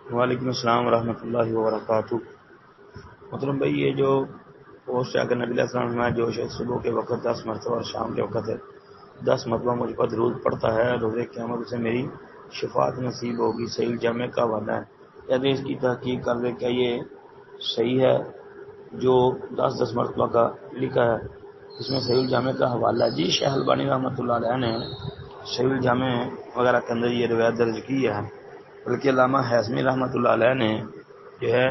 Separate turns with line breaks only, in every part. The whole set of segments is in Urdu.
وعلیکم السلام ورحمۃ اللہ وبرکاتہ۔ مطلب بھائی یہ جو پوسٹ ہے کہ نبی علیہ السلام میں جو شخص صبح کے وقت 10 مرتبہ اور شام کے وقت 10 مرتبہ مجھ پر درود پڑتا ہے روز قیامت اسے میری شفاعت نصیب ہوگی، صحیح الجامع کا حوالہ ہے۔ یعنی اس کی تحقیق کر لے کیا یہ صحیح ہے جو 10 مرتبہ کا لکھا ہے، اس میں صحیح الجامع کا حوالہ ہے؟ جی شیخ البانی رحمۃ اللہ علیہ نے صحیح الجامع وغیرہ کے اندر یہ روایت درج کی ہے، بلکہ علامہ حازمی رحمۃ اللہ علیہ نے جو ہے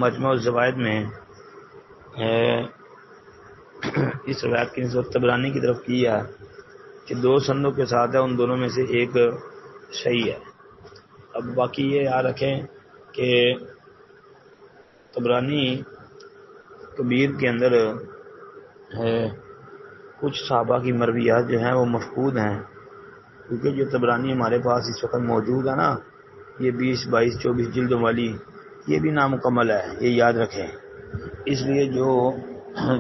مجموع الزوائد میں اس روایت کی نسبت طبرانی کی طرف کی ہے کہ 2 سندوں کے ساتھ ہے، ان دونوں میں سے ایک صحیح ہے۔ اب باقی یہ یاد رکھیں کہ طبرانی کبیر کے اندر کچھ صحابہ کی مرویات جو ہیں وہ مفقود ہیں، کیونکہ جو طبرانی ہمارے پاس اس وقت موجود ہے نا، یہ 20 22 24 جلدوں والی، یہ بھی نامکمل ہے، یہ یاد رکھیں۔ اس لیے جو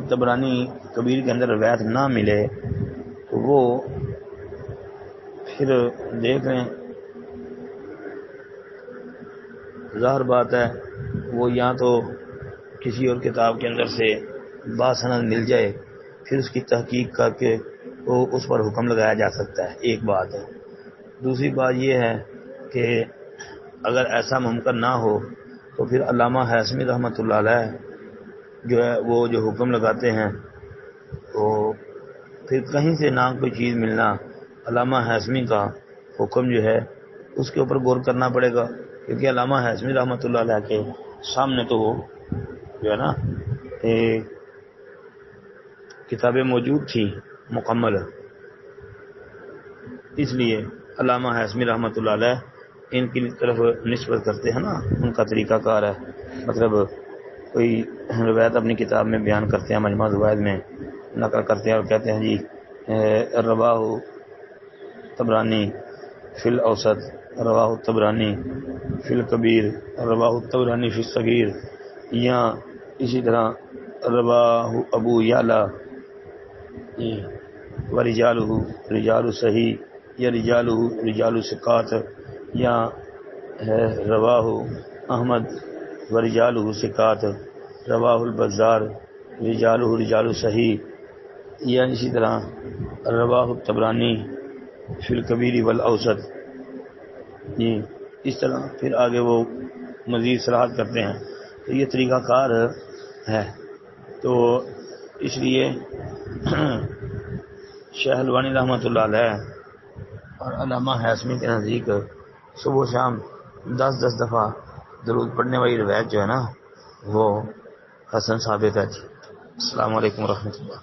طبرانی کبیر کے اندر روایت نہ ملے تو وہ پھر دیکھ لیں، ظاہر بات ہے وہ یا تو کسی اور کتاب کے اندر سے باسند مل جائے، پھر اس کی تحقیق کر کے وہ اس پر حکم لگایا جا سکتا ہے، ایک بات ہے۔ دوسری بات یہ ہے کہ اگر ایسا ممکن نہ ہو تو پھر علامہ حازمی رحمۃ اللہ علیہ جو ہے وہ جو حکم لگاتے ہیں تو پھر کہیں سے نہ کوئی چیز ملنا، علامہ حازمی کا حکم جو ہے اس کے اوپر غور کرنا پڑے گا، کیونکہ علامہ حازمی رحمۃ اللہ علیہ کے سامنے تو وہ جو ہے نا کتابیں موجود تھی مکمل، اس لیے علامہ حازمی رحمۃ اللہ علیہ ان کی طرف نسبت کرتے ہیں نا، ان کا طریقہ کار ہے، مطلب کوئی روایت اپنی کتاب میں بیان کرتے ہیں، مجموع الزوائد میں نقل کرتے ہیں اور کہتے ہیں جی رواہ طبرانی فی الاوسط، رواہ طبرانی فی الکبیر، رواہ طبرانی فی الصغیر، یا اسی طرح رواہ ابو یعلا و رجالہ رجال صحیح، یا رجالہ رجال ثقات، یا رواہ احمد و رجالہ ثقات، رواہ البزار رجالہ رجال صحیح، یا اسی طرح رواہ طبرانی فی الکبیر والاوسط۔ جی اس طرح پھر آگے وہ مزید صراحت کرتے ہیں، تو یہ طریقہ کار ہے۔ تو اس لیے شیخ البانی رحمۃ اللہ علیہ اور علامہ حازمی کے نزدیک صبح و شام 10 دفعہ درود پڑھنے والی روایت جو ہے نا وہ حسن ثابت ہے۔ السلام علیکم ورحمۃ اللہ۔